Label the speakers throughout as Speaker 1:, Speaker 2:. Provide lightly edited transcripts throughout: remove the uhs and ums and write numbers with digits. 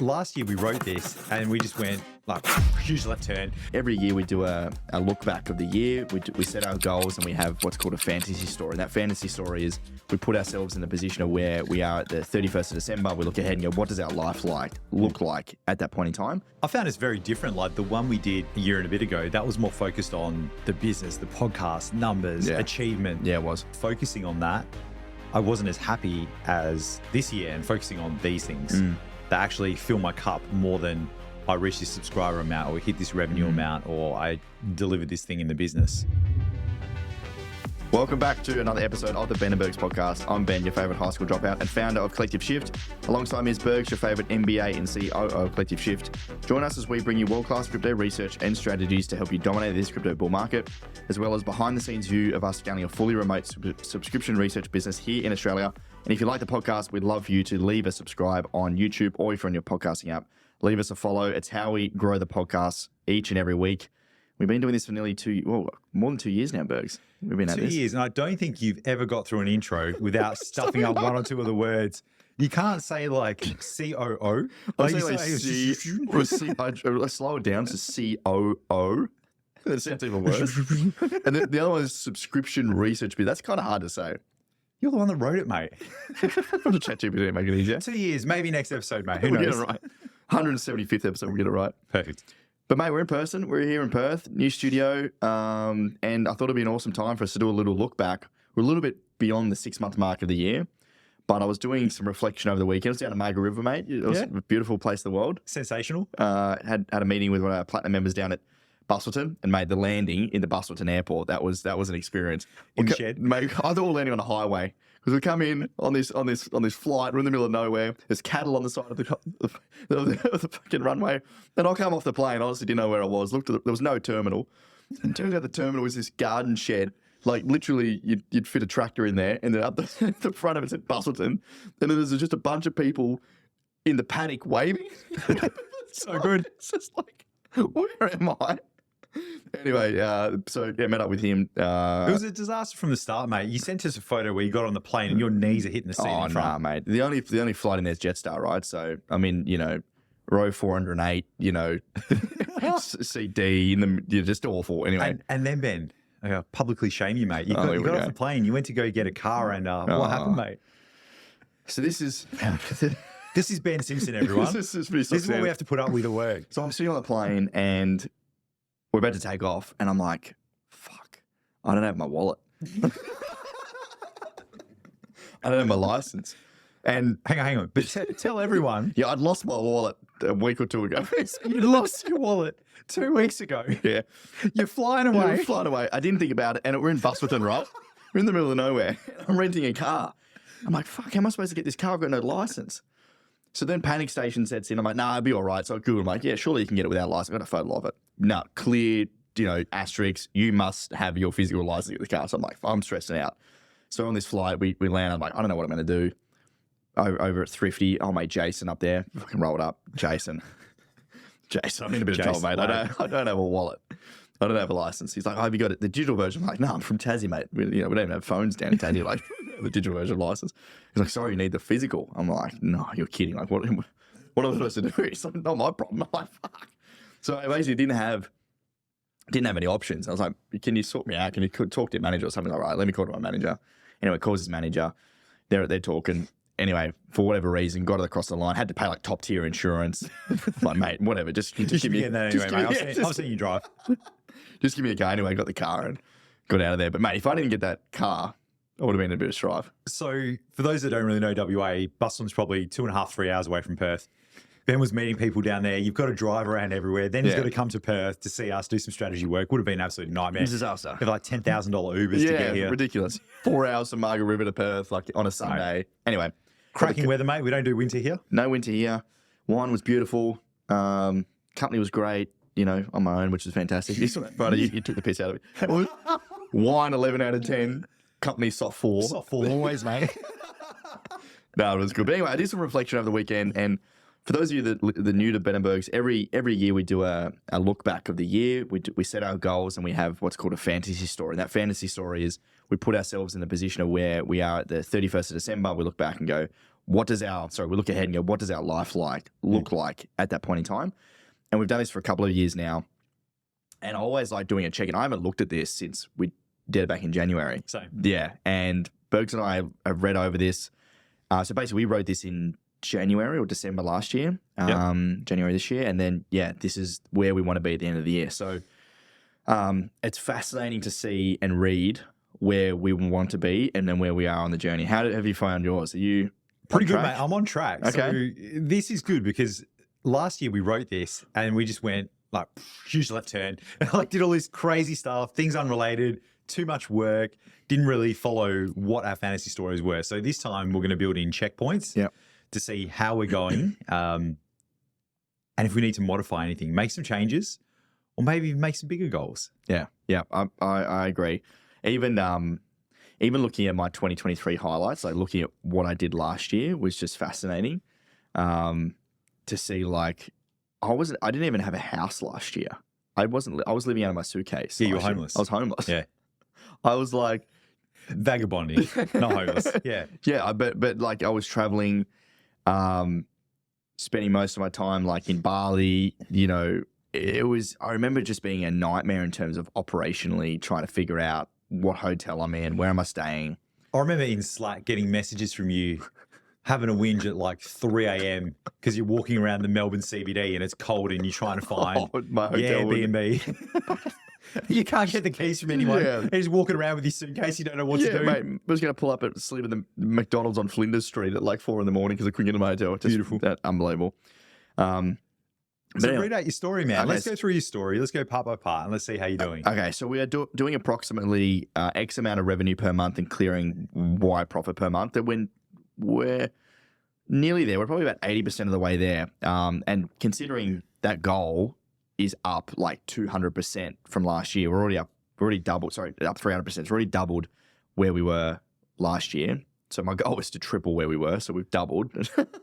Speaker 1: last year we wrote this and we just went like huge left turn.
Speaker 2: Every year we do a look back of the year. We set our goals and we have what's called a fantasy story. And that fantasy story is we put ourselves in the position of where we are at the 31st of December. We look ahead and go, what does our life look like at that point in time?
Speaker 1: I found it's very different. Like the one we did a year and a bit ago, that was more focused on the business, the podcast, numbers, achievement.
Speaker 2: Yeah, it was.
Speaker 1: Focusing on that, I wasn't as happy as this year and focusing on these things that actually fill my cup more than I reach this subscriber amount or hit this revenue amount or I delivered this thing in the business.
Speaker 2: Welcome back to another episode of the Ben Bergs podcast. I'm Ben, your favourite high school dropout and founder of Collective Shift. Alongside me is Bergs, your favourite MBA and COO of Collective Shift. Join us as we bring you world-class crypto research and strategies to help you dominate this crypto bull market, as well as behind-the-scenes view of us scaling a fully remote subscription research business here in Australia. And if you like the podcast, we'd love for you to leave a subscribe on YouTube or if you're on your podcasting app, leave us a follow. It's how we grow the podcast each and every week. We've been doing this for more than 2 years now, Bergs. We've been at this.
Speaker 1: 2 years, and I don't think you've ever got through an intro without stuffing up one or two of the words. You can't say like COO.
Speaker 2: I say like I slow it down to COO. That sounds even worse. And the other one is subscription research. But that's kind of hard to say.
Speaker 1: You're the one that wrote it, mate.
Speaker 2: From the ChatGPT to make it easier.
Speaker 1: 2 years, maybe next episode, mate. Who
Speaker 2: We'll
Speaker 1: knows?
Speaker 2: get it right. 175th episode, we'll get it right.
Speaker 1: Perfect.
Speaker 2: But mate, we're in person. We're here in Perth, new studio, and I thought it'd be an awesome time for us to do a little look back. We're a little bit beyond the 6-month mark of the year, but I was doing some reflection over the weekend. I was down at Margaret River, mate. It was a beautiful place in the world.
Speaker 1: Sensational.
Speaker 2: Had a meeting with one of our platinum members down at Bustleton and made the landing in the Bustleton airport. That was an experience.
Speaker 1: In the shed.
Speaker 2: Mate, I thought we were landing on a highway. Because we come in on this flight, we're in the middle of nowhere. There's cattle on the side of the fucking runway. And I come off the plane, honestly didn't know where I was. There was no terminal. And turns out the terminal was this garden shed. Like literally, you'd fit a tractor in there, and then up the front of it's at Bustleton. And then there's just a bunch of people in the paddock waving.
Speaker 1: So good.
Speaker 2: It's just like, where am I? Anyway, met up with him.
Speaker 1: It was a disaster from the start, mate. You sent us a photo where you got on the plane and your knees are hitting the seat in front.
Speaker 2: Nah, mate. The only flight in there is Jetstar, right? So, I mean, row 408, CD, you're just awful. Anyway.
Speaker 1: And then, Ben, I gotta publicly shame you, mate. You got off the plane, you went to go get a car, and what happened, mate?
Speaker 2: So this is...
Speaker 1: This is Ben Simpson, everyone.
Speaker 2: This is
Speaker 1: what we have to put up with at work.
Speaker 2: So I'm sitting on the plane and we're about to take off, and I'm like, fuck, I don't have my wallet. I don't have my license. And
Speaker 1: hang on. But tell everyone.
Speaker 2: Yeah, I'd lost my wallet a week or two ago.
Speaker 1: You lost your wallet 2 weeks ago.
Speaker 2: Yeah.
Speaker 1: You're flying away.
Speaker 2: Yeah, we're flying away. I didn't think about it. And we're in Bustleton, right? We're in the middle of nowhere. I'm renting a car. I'm like, fuck, how am I supposed to get this car? I've got no license. So then panic station sets in. I'm like, nah, it'll be all right. So I Google, I'm like, yeah, surely you can get it without license. I got a photo of it. No, clear, asterisk, you must have your physical license to get the car. So I'm like, I'm stressing out. So on this flight, we land. I'm like, I don't know what I'm going to do. Over at Thrifty, oh, mate, Jason up there. Fucking rolled up. Jason, I'm in a bit of trouble, mate. I don't have a wallet. I don't have a license. He's like, oh, have you got it? The digital version? I'm like, no, I'm from Tassie, mate. We don't even have phones down in Tassie, like the digital version of license. He's like, sorry, you need the physical. I'm like, no, you're kidding. Like, what am I supposed to do? It's like, not my problem. I'm like, fuck. So I basically didn't have any options. I was like, can you sort me out? Can you talk to your manager or something? Like, all right, let me call to my manager. Anyway, calls his manager. They're talking. Anyway, for whatever reason, got it across the line. Had to pay like top tier insurance. Like, mate, whatever. Just give me
Speaker 1: that anyway, mate. I've seen you drive.
Speaker 2: Just give me a car. Anyway, got the car and got out of there. But mate, if I didn't get that car, I would have been in a bit of strife.
Speaker 1: So for those that don't really know WA, Bustleton's probably 2.5, 3 hours away from Perth. Ben was meeting people down there. You've got to drive around everywhere. Then he's got to come to Perth to see us do some strategy work. Would have been an absolute nightmare.
Speaker 2: Disaster.
Speaker 1: Have like $10,000 Ubers to get here.
Speaker 2: Ridiculous. 4 hours from Margaret River to Perth, like on a Sunday. Anyway.
Speaker 1: Cracking weather, mate. We don't do winter here.
Speaker 2: No winter here. Wine was beautiful. Company was great, on my own, which was fantastic. Friday, you took the piss out of it. Wine, 11 out of 10. Company, soft 4.
Speaker 1: Soft 4 always, mate.
Speaker 2: No, it was good. But anyway, I did some reflection over the weekend, and for those of you that are new to Ben Bergs, every year we do a look back of the year. We set our goals and we have what's called a fantasy story. And that fantasy story is we put ourselves in the position of where we are at the 31st of December. We look back and go, we look ahead and go, what does our life look like at that point in time? And we've done this for a couple of years now. And I always like doing a check-in. I haven't looked at this since we did it back in January.
Speaker 1: Same.
Speaker 2: Yeah. And Bergs and I have read over this. So basically, we wrote this in January or December last year, January this year. And then, this is where we want to be at the end of the year. So it's fascinating to see and read where we want to be and then where we are on the journey. How have you found yours? Are you
Speaker 1: pretty good, mate? I'm on track.
Speaker 2: Okay.
Speaker 1: So this is good because last year we wrote this and we just went like huge left turn, like did all this crazy stuff, things unrelated, too much work, didn't really follow what our fantasy stories were. So this time we're going to build in checkpoints to see how we're going, and if we need to modify anything, make some changes, or maybe make some bigger goals.
Speaker 2: Yeah, I agree. Even looking at my 2023 highlights, like looking at what I did last year was just fascinating. To see like I didn't even have a house last year. I was living out of my suitcase.
Speaker 1: Yeah, you were homeless.
Speaker 2: I was homeless.
Speaker 1: Yeah.
Speaker 2: I was like
Speaker 1: vagabonding, not homeless. Yeah.
Speaker 2: Yeah, but like I was traveling, spending most of my time like in Bali, I remember just being a nightmare in terms of operationally trying to figure out what hotel I'm in, where am I staying.
Speaker 1: I remember in Slack getting messages from you having a whinge at like 3 a.m. because you're walking around the Melbourne CBD and it's cold and you're trying to find
Speaker 2: my hotel
Speaker 1: Airbnb. You can't get the keys from anyone.
Speaker 2: Yeah.
Speaker 1: And just walking around with your suitcase, you don't know what to do.
Speaker 2: Mate, I was going to pull up at sleep in the McDonald's on Flinders Street at like 4 a.m. because I couldn't get to my hotel.
Speaker 1: Beautiful.
Speaker 2: Unbelievable.
Speaker 1: So
Speaker 2: anyway,
Speaker 1: read out your story, man.
Speaker 2: Okay.
Speaker 1: Let's go through your story. Let's go part by part and let's see how you're doing.
Speaker 2: Okay, so we are doing approximately X amount of revenue per month and clearing Y profit per month. That when we're nearly there, we're probably about 80% of the way there. And considering that goal is up like 200% from last year, we're already doubled. Sorry, up 300%. It's already doubled where we were last year. So my goal is to triple where we were. So we've doubled.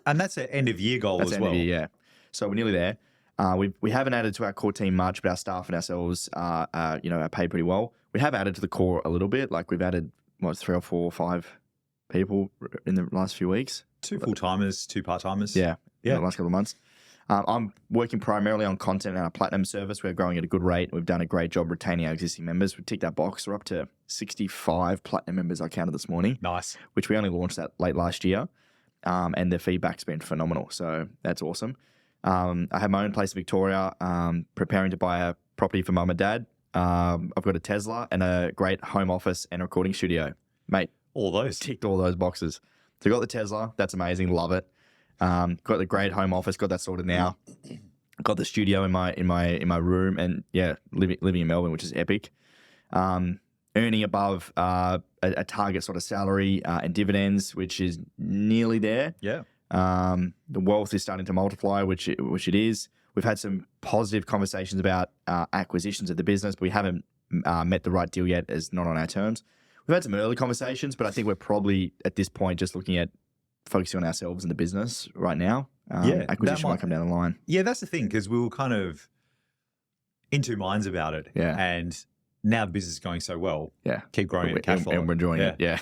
Speaker 1: And that's an end of year goal as well.
Speaker 2: End of year, yeah. So we're nearly there. We haven't added to our core team much, but our staff and ourselves, are paid pretty well. We have added to the core a little bit. Like we've added 3 or 4 or 5 people in the last few weeks. 2
Speaker 1: full-timers, 2 part-timers.
Speaker 2: Yeah. In the last couple of months. I'm working primarily on content and our platinum service. We're growing at a good rate. We've done a great job retaining our existing members. We've ticked that box. We're up to 65 platinum members I counted this morning.
Speaker 1: Nice.
Speaker 2: Which we only launched that late last year. And the feedback's been phenomenal. So that's awesome. I have my own place in Victoria, preparing to buy a property for mum and dad. I've got a Tesla and a great home office and recording studio. Mate,
Speaker 1: all those.
Speaker 2: Ticked all those boxes. So got the Tesla. That's amazing. Love it. Got the great home office. Got that sorted now. Got the studio in my room, and living in Melbourne, which is epic. Earning above a target sort of salary and dividends, which is nearly there.
Speaker 1: Yeah.
Speaker 2: The wealth is starting to multiply, which it is. We've had some positive conversations about acquisitions of the business, but we haven't met the right deal yet, as not on our terms. We've had some early conversations, but I think we're probably at this point just looking at focusing on ourselves and the business right now. Acquisition might come down the line.
Speaker 1: Yeah, that's the thing, because we were kind of in 2 minds about it.
Speaker 2: Yeah.
Speaker 1: And now the business is going so well.
Speaker 2: Yeah.
Speaker 1: Keep growing cash flow.
Speaker 2: And we're enjoying it. Yeah.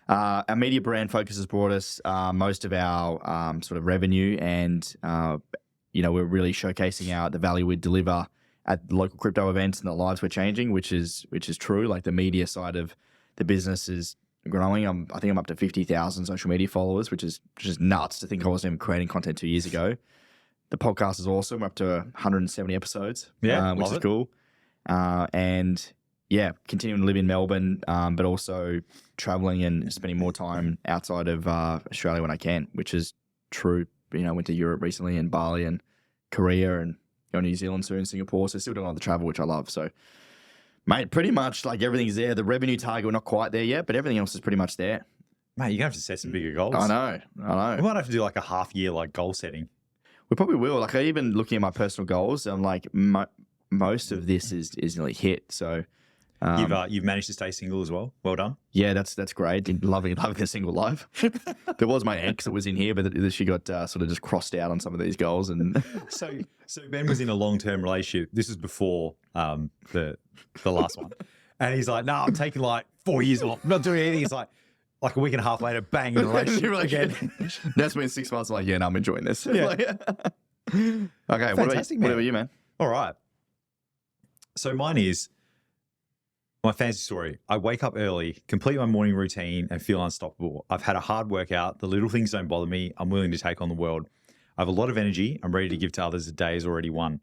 Speaker 2: Our media brand focus has brought us most of our sort of revenue, and we're really showcasing the value we deliver at local crypto events and the lives we're changing, which is true. Like the media side of the business is growing. I think I'm up to 50,000 social media followers, which is just nuts to think I wasn't even creating content 2 years ago. The podcast is awesome. We're up to 170 episodes, which is cool. Continuing to live in Melbourne, but also traveling and spending more time outside of Australia when I can, which is true. I went to Europe recently and Bali and Korea and going to New Zealand soon, Singapore. So still doing all the travel, which I love. So, mate, pretty much like everything's there. The revenue target, we're not quite there yet, but everything else is pretty much there.
Speaker 1: Mate, you're going to have to set some bigger goals.
Speaker 2: I know.
Speaker 1: We might have to do like a half year like goal setting.
Speaker 2: We probably will. Like even looking at my personal goals, I'm like most of this is nearly hit. So
Speaker 1: you've managed to stay single as well. Well done.
Speaker 2: Yeah, that's great. Loving the single life. There was my ex that was in here, but she got sort of just crossed out on some of these goals. And
Speaker 1: so Ben was in a long-term relationship. This was before the last one, and he's like, "No, I'm taking like 4 years off. I'm not doing anything." He's like, like a week and a half later, bang, in a relationship
Speaker 2: You're like,
Speaker 1: again.
Speaker 2: That's been 6 months. I'm like, yeah, no, I'm enjoying this.
Speaker 1: Yeah.
Speaker 2: Like, okay,
Speaker 1: Fantastic, man.
Speaker 2: what about you, man?
Speaker 1: All right. So mine is my fancy story. I wake up early, complete my morning routine, and feel unstoppable. I've had a hard workout. The little things don't bother me. I'm willing to take on the world. I have a lot of energy. I'm ready to give to others. The day is already won.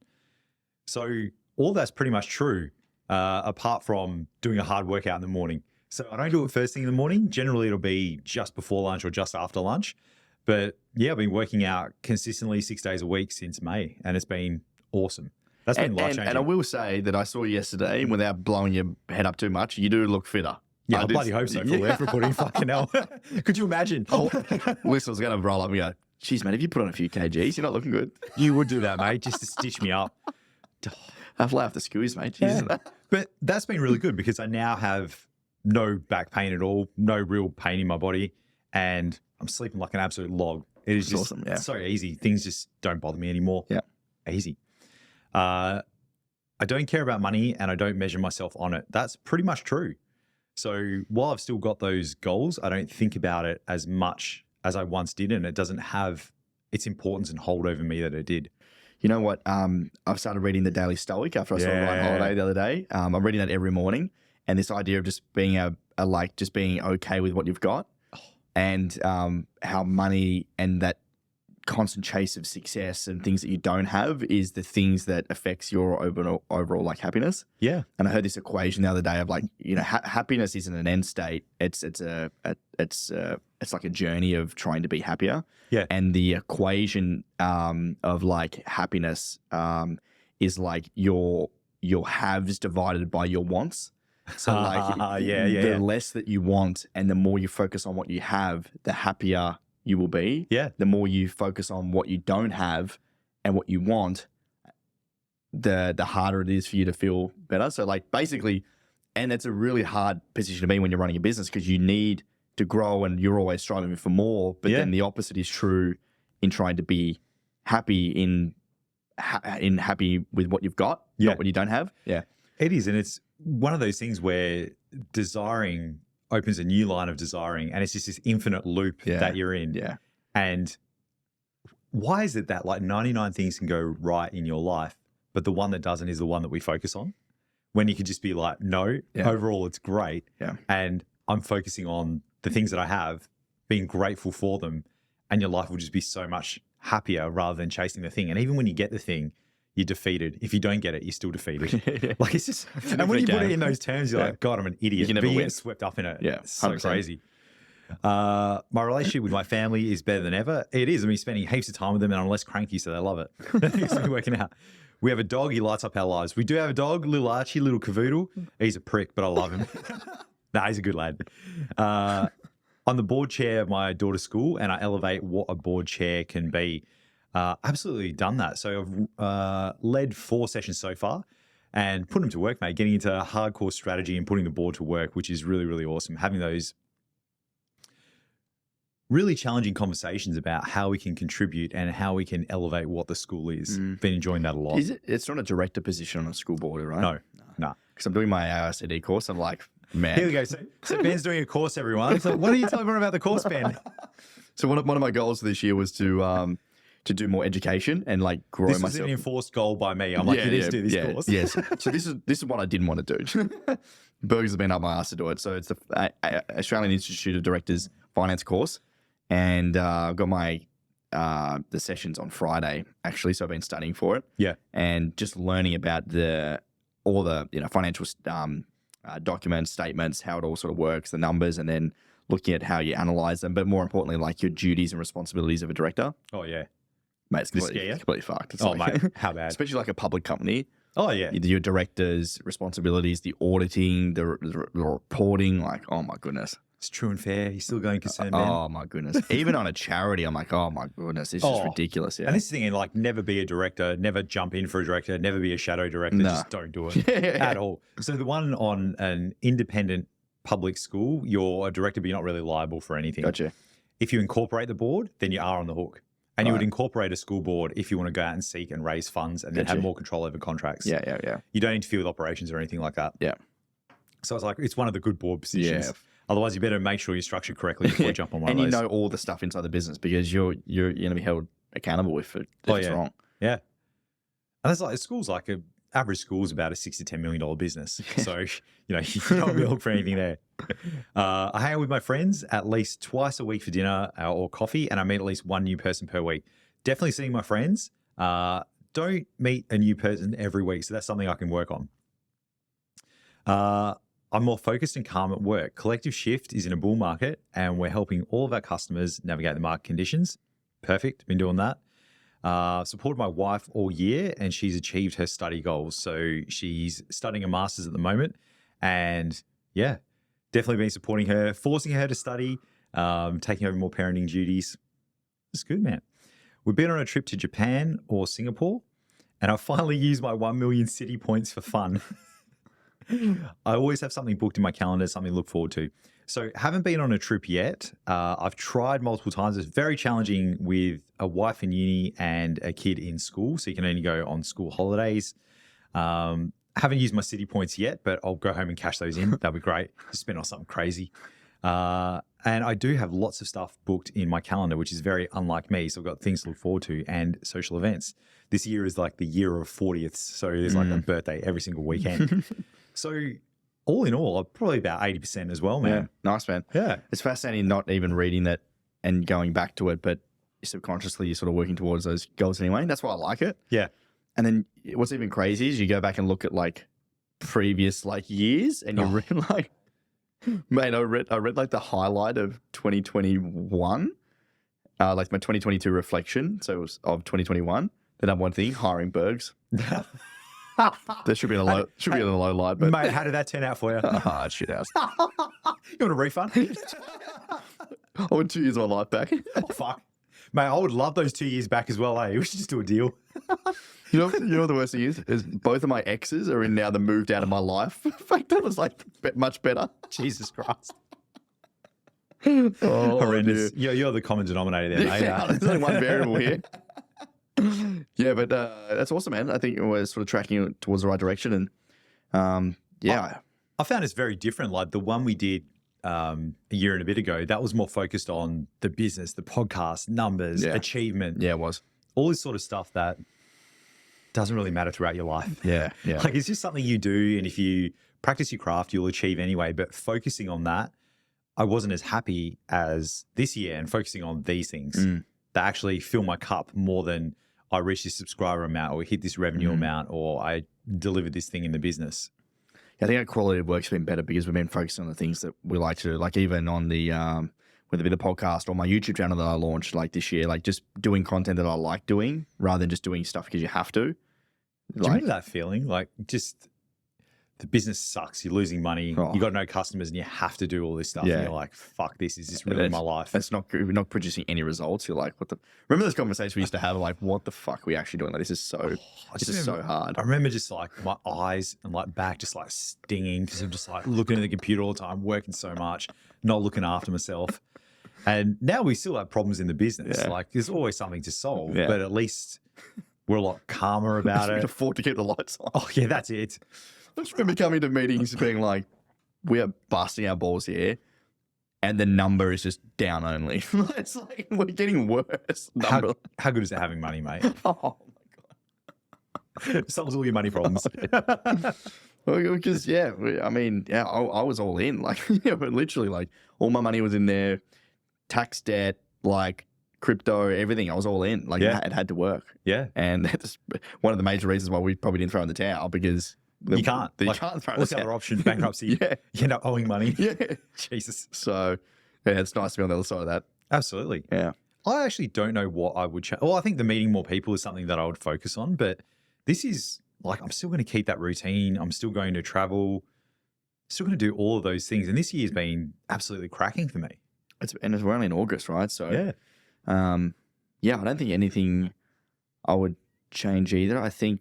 Speaker 1: So all that's pretty much true, apart from doing a hard workout in the morning. So I don't do it first thing in the morning. Generally, it'll be just before lunch or just after lunch. But yeah, I've been working out consistently 6 days a week since May, and it's been awesome. That's been life-changing.
Speaker 2: And I will say that I saw you yesterday, without blowing your head up too much, you do look fitter.
Speaker 1: Yeah, I bloody hope so for effort putting fucking hell. Could you imagine?
Speaker 2: Listeners going to roll up and go, geez, mate, if you put on a few kgs, you're not looking good.
Speaker 1: You would do that, mate, just to stitch me up.
Speaker 2: I've laughed the skews, mate.
Speaker 1: Yeah. But that's been really good because I now have no back pain at all, no real pain in my body, and I'm sleeping like an absolute log. It is just
Speaker 2: awesome, yeah.
Speaker 1: so easy. Things just don't bother me anymore.
Speaker 2: Yeah.
Speaker 1: Easy. I don't care about money and I don't measure myself on it. That's pretty much true. So while I've still got those goals, I don't think about it as much as I once did, and it doesn't have its importance and hold over me that it did.
Speaker 2: You know what? I've started reading the Daily Stoic after I saw Ryan Holiday the other day. I'm reading that every morning, and this idea of just being just being okay with what you've got, and how money and that constant chase of success and things that you don't have is the things that affects your overall like happiness.
Speaker 1: Yeah.
Speaker 2: And I heard this equation the other day of like, you know, happiness isn't an end state. It's like a journey of trying to be happier.
Speaker 1: Yeah.
Speaker 2: And the equation of like happiness is like your haves divided by your wants. So like the less that you want and the more you focus on what you have, the happier you will be.
Speaker 1: Yeah.
Speaker 2: The more you focus on what you don't have and what you want, the harder it is for you to feel better. So like basically, and it's a really hard position to be when you're running a business because you need to grow and you're always striving for more. But then the opposite is true in trying to be happy in happy with what you've got, not what you don't have. Yeah.
Speaker 1: It is. And it's one of those things where desiring opens a new line of desiring, and it's just this infinite loop that you're in.
Speaker 2: Yeah.
Speaker 1: And why is it that like 99 things can go right in your life, but the one that doesn't is the one that we focus on? When you could just be like, no, overall it's great.
Speaker 2: Yeah.
Speaker 1: And I'm focusing on the things that I have, being grateful for them, and your life will just be so much happier rather than chasing the thing. And even when you get the thing, you're defeated. If you don't get it, you're still defeated. Like it's just, and when you put it in those terms, you're like, God, I'm an idiot.
Speaker 2: You can never win.
Speaker 1: Swept up in it.
Speaker 2: Yeah,
Speaker 1: it's so
Speaker 2: 100%.
Speaker 1: crazy. My relationship with my family is better than ever. It is. I mean, spending heaps of time with them, and I'm less cranky, so they love it. It's been working out. We have a dog. He lights up our lives. We do have a dog, little Archie, little cavoodle. He's a prick, but I love him. Nah, he's a good lad. I'm the board chair of my daughter's school, and I elevate what a board chair can be. Absolutely done that. So I've led 4 sessions so far and put them to work, mate, getting into hardcore strategy and putting the board to work, which is really, really awesome. Having those really challenging conversations about how we can contribute and how we can elevate what the school is. Been enjoying that a lot.
Speaker 2: Is it? It's not a director position on a school board, right?
Speaker 1: No.
Speaker 2: Because I'm doing my AICD course. I'm like, man.
Speaker 1: Here we go. So Ben's doing a course, everyone. So what are you telling everyone about the course, Ben?
Speaker 2: So one of my goals this year was to do more education and like grow
Speaker 1: myself.
Speaker 2: myself.
Speaker 1: This is an enforced goal by me. I'm like, you need to do this course.
Speaker 2: Yes. So this is what I didn't want to do. Bergs has been up my ass to do it. So it's the Australian Institute of Directors Finance course, and I've got my the sessions on Friday actually. So I've been studying for it.
Speaker 1: Yeah,
Speaker 2: and just learning about all the financial documents, statements, how it all sort of works, the numbers, and then looking at how you analyze them. But more importantly, like your duties and responsibilities of a director.
Speaker 1: Oh yeah.
Speaker 2: Mate, it's completely fucked. It's
Speaker 1: mate, how bad?
Speaker 2: Especially like a public company.
Speaker 1: Oh, yeah.
Speaker 2: Your directors' responsibilities, the auditing, the reporting, like, oh, my goodness.
Speaker 1: It's true and fair. You're still going concerned, man.
Speaker 2: Oh, my goodness. Even on a charity, I'm like, oh, my goodness. It's just ridiculous. Yeah.
Speaker 1: And this thing, like, never be a director, never jump in for a director, never be a shadow director. No. Just don't do it at all. So the one on an independent public school, you're a director, but you're not really liable for anything.
Speaker 2: Gotcha.
Speaker 1: If you incorporate the board, then you are on the hook. And you would incorporate a school board if you want to go out and seek and raise funds and then have more control over contracts.
Speaker 2: Yeah.
Speaker 1: You don't interfere with operations or anything like that.
Speaker 2: Yeah.
Speaker 1: So it's like, it's one of the good board positions. Otherwise, you better make sure you're structured correctly before you jump on one
Speaker 2: And
Speaker 1: of
Speaker 2: you
Speaker 1: those.
Speaker 2: know all the stuff inside the business because you're going to be held accountable if it's wrong.
Speaker 1: Yeah. And that's like school's like average school's about a $6 to $10 million business. So, you don't milk for anything there. I hang out with my friends at least twice a week for dinner or coffee, and I meet at least one new person per week. Definitely seeing my friends. Don't meet a new person every week. So that's something I can work on. I'm more focused and calm at work. Collective Shift is in a bull market, and we're helping all of our customers navigate the market conditions. Perfect. Been doing that. Supported my wife all year, and she's achieved her study goals. So she's studying a master's at the moment, and yeah, definitely been supporting her, forcing her to study, taking over more parenting duties. It's good, man. We've been on a trip to Japan or Singapore, and I finally used my 1 million city points for fun. I always have something booked in my calendar, something to look forward to. So haven't been on a trip yet. I've tried multiple times. It's very challenging with a wife in uni and a kid in school. So you can only go on school holidays. Haven't used my city points yet, but I'll go home and cash those in. That'll be great. Just spend on something crazy. And I do have lots of stuff booked in my calendar, which is very unlike me. So I've got things to look forward to and social events. This year is like the year of 40th. So there's like a birthday every single weekend. So all in all, probably about 80% as well, man.
Speaker 2: Yeah, nice, man.
Speaker 1: Yeah.
Speaker 2: It's fascinating not even reading that and going back to it, but subconsciously you're sort of working towards those goals anyway. That's why I like it.
Speaker 1: Yeah.
Speaker 2: And then what's even crazy is you go back and look at like previous like years and you read like, mate, I read like the highlight of 2021, like my 2022 reflection. So it was of 2021. The number one thing, hiring Bergs. There should be a low light, but
Speaker 1: Mate, how did that turn out for you?
Speaker 2: Shit house.
Speaker 1: You want a refund?
Speaker 2: I want 2 years of my life back.
Speaker 1: Oh, fuck. Mate, I would love those 2 years back as well, eh? We should just do a deal.
Speaker 2: You know what the worst thing is both of my exes are in now the moved out of my life. In fact, that was like much better.
Speaker 1: Jesus Christ.
Speaker 2: Oh,
Speaker 1: horrendous. You're the common denominator there, mate.
Speaker 2: Yeah, there's only one variable here. Yeah, but that's awesome, man. I think we're sort of tracking towards the right direction. And
Speaker 1: I found it's very different. Like the one we did a year and a bit ago, that was more focused on the business, the podcast, numbers, achievement.
Speaker 2: Yeah, it was.
Speaker 1: All this sort of stuff that doesn't really matter throughout your life.
Speaker 2: Yeah.
Speaker 1: Like it's just something you do. And if you practice your craft, you'll achieve anyway. But focusing on that, I wasn't as happy as this year and focusing on these things that actually fill my cup more than I reached this subscriber amount or hit this revenue amount or I delivered this thing in the business.
Speaker 2: I think our quality of work's been better because we've been focusing on the things that we like to do. Like even on the, whether it be the podcast or my YouTube channel that I launched like this year, like just doing content that I like doing rather than just doing stuff because you have to.
Speaker 1: Do you remember that feeling? Like just the business sucks. You're losing money. You got no customers and you have to do all this stuff. And you're like, fuck this. Is this really my life?
Speaker 2: It's not good. We're not producing any results. You're like, what the? Remember those conversations we used to have? Like, what the fuck are we actually doing? Like, this is so hard.
Speaker 1: I remember just like my eyes and like back just like stinging because I'm just like looking at the computer all the time, working so much, not looking after myself. And now we still have problems in the business.
Speaker 2: Yeah.
Speaker 1: Like there's always something to solve, but at least we're a lot calmer about
Speaker 2: We
Speaker 1: it.
Speaker 2: can afford to keep the lights on.
Speaker 1: Oh yeah, that's it.
Speaker 2: I just remember coming to meetings being like, we are busting our balls here. And the number is just down only. It's like, we're getting worse.
Speaker 1: How good is it having money, mate?
Speaker 2: Oh my God.
Speaker 1: Solves all your money problems.
Speaker 2: Well, because, I was all in. Like, but literally, like, all my money was in there. Tax debt, like, crypto, everything. I was all in. Like, it had to work.
Speaker 1: Yeah.
Speaker 2: And that's one of the major reasons why we probably didn't throw in the towel because...
Speaker 1: You can't.
Speaker 2: You can't throw in the towel.
Speaker 1: What's the other option? Bankruptcy. You end up owing money.
Speaker 2: Yeah.
Speaker 1: Jesus.
Speaker 2: So, it's nice to be on the other side of that.
Speaker 1: Absolutely.
Speaker 2: Yeah.
Speaker 1: I actually don't know what I would change. Well, I think the meeting more people is something that I would focus on, but this is like, I'm still going to keep that routine. I'm still going to travel, still going to do all of those things. And this year's been absolutely cracking for me.
Speaker 2: We're only in August, right? So, I don't think anything I would change either. I think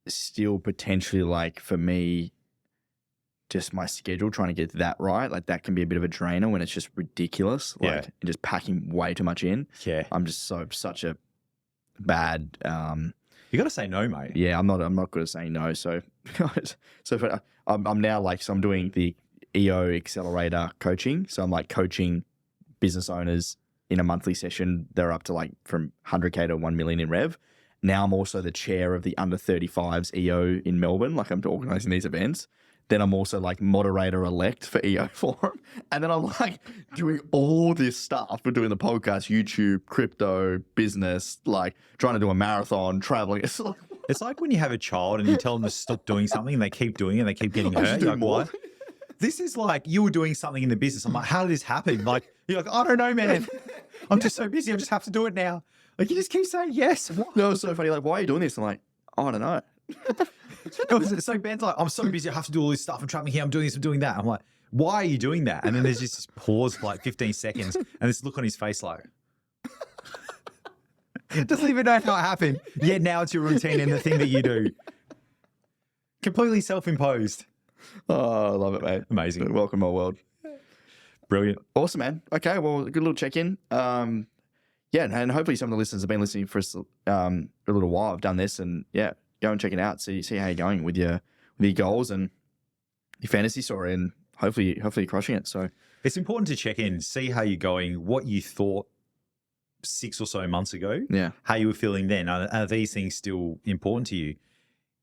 Speaker 2: still potentially like for me, just my schedule, trying to get that right, like that can be a bit of a drainer when it's just ridiculous. Like and just packing way too much in.
Speaker 1: Yeah.
Speaker 2: I'm just such a bad
Speaker 1: You got to say no, mate.
Speaker 2: Yeah, I'm not good at saying no. So, I'm now like, so I'm doing the EO accelerator coaching. So I'm like coaching business owners in a monthly session. They're up to like from 100K to 1 million in rev. Now I'm also the chair of the under 35s EO in Melbourne. Like I'm organizing these events. Then I'm also like moderator elect for EO Forum. And then I'm like doing all this stuff. We're doing the podcast, YouTube, crypto, business, like trying to do a marathon, traveling.
Speaker 1: It's like when you have a child and you tell them to stop doing something and they keep doing it and they keep getting hurt. You're like, what? This is like you were doing something in the business. I'm like, how did this happen? Like, you're like, I don't know, man. I'm just so busy. I just have to do it now. Like, you just keep saying yes.
Speaker 2: No, it's so funny. Like, why are you doing this? I'm like, I don't know.
Speaker 1: So Ben's like, I'm so busy. I have to do all this stuff. I'm traveling here. I'm doing this. I'm doing that. I'm like, why are you doing that? And then there's just this pause for like 15 seconds and this look on his face like, doesn't even know how it happened. Yet now it's your routine and the thing that you do. Completely self-imposed.
Speaker 2: Oh, I love it, mate.
Speaker 1: Amazing.
Speaker 2: Welcome to my world.
Speaker 1: Brilliant.
Speaker 2: Awesome, man. Okay, well, good little check-in. Yeah, and hopefully some of the listeners have been listening for a little while. I've done this, and yeah, go and check it out. See how you're going with your goals and your fantasy story, and hopefully you're crushing it. So
Speaker 1: it's important to check in, see how you're going, what you thought 6 or so months ago, how you were feeling then. Are these things still important to you?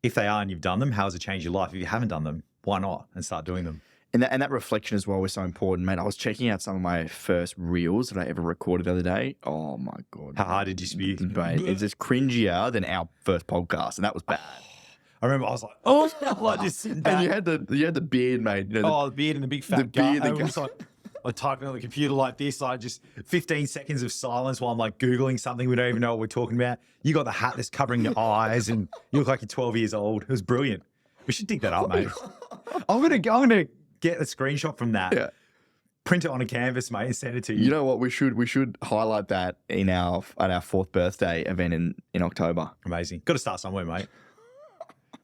Speaker 1: If they are and you've done them, how has it changed your life? If you haven't done them, why not? And start doing them.
Speaker 2: And that reflection as well was so important, mate. I was checking out some of my first reels that I ever recorded the other day. Oh my God.
Speaker 1: How hard did you spew?
Speaker 2: Mate, it's just cringier than our first podcast, and that was bad.
Speaker 1: I remember I was like, oh, like just sitting back.
Speaker 2: And you had the beard, mate. You know,
Speaker 1: the beard and the big fat gut. I was like typing on the computer like this, like just 15 seconds of silence while I'm like Googling something we don't even know what we're talking about. You got the hat that's covering your eyes and you look like you're 12 years old. It was brilliant. We should dig that up, mate. I'm gonna get a screenshot from that. Print it on a canvas, mate, and send it to you.
Speaker 2: You know what? We should highlight that at our 4th birthday event in October.
Speaker 1: Amazing. Got to start somewhere, mate.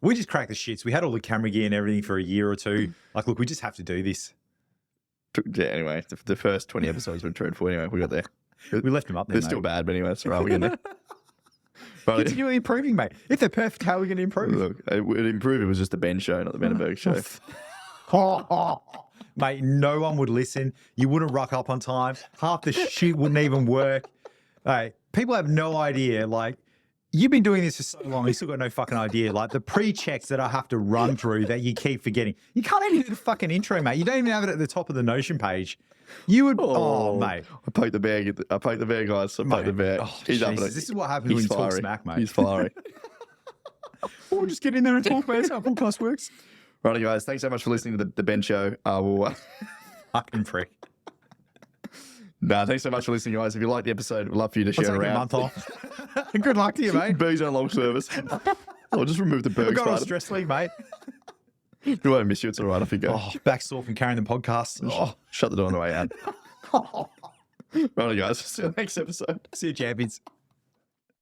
Speaker 1: We just cracked the shits. We had all the camera gear and everything for a year or two. Like, look, we just have to do this.
Speaker 2: Yeah, anyway, the first 20 episodes were dreadful. Anyway, we got there.
Speaker 1: We left them up there.
Speaker 2: They're still bad, but anyway, that's all right. We're getting there.
Speaker 1: Continually improving, mate. If they're perfect, how are we going to improve?
Speaker 2: Look, it would improve. It was just the Ben show, not the Ben Bergs show.
Speaker 1: Mate, no one would listen. You wouldn't rock up on time. Half the shit wouldn't even work. Hey, people have no idea. Like, you've been doing this for so long, you still got no fucking idea. Like, the pre-checks that I have to run through that you keep forgetting. You can't even do the fucking intro, mate. You don't even have it at the top of the Notion page. You would, mate.
Speaker 2: I poked the bear, guys. I poked the bear.
Speaker 1: Oh, he's up. This is what happens when you talk smack, mate.
Speaker 2: He's fiery.
Speaker 1: We'll just get in there and talk about how podcast works.
Speaker 2: Right, guys. Thanks so much for listening to the Ben show.
Speaker 1: Fucking prick.
Speaker 2: Thanks so much for listening, guys. If you liked the episode, we'd love for you to share around.
Speaker 1: A month off. Good luck to you, mate.
Speaker 2: Bergs on long service. I'll just remove the Bergs.
Speaker 1: We've got on stress leave, mate.
Speaker 2: We won't miss you. It's all right. I think.
Speaker 1: Back sore from carrying the podcast.
Speaker 2: Shut the door on the way out. Right, guys. See you next episode.
Speaker 1: See you, champions.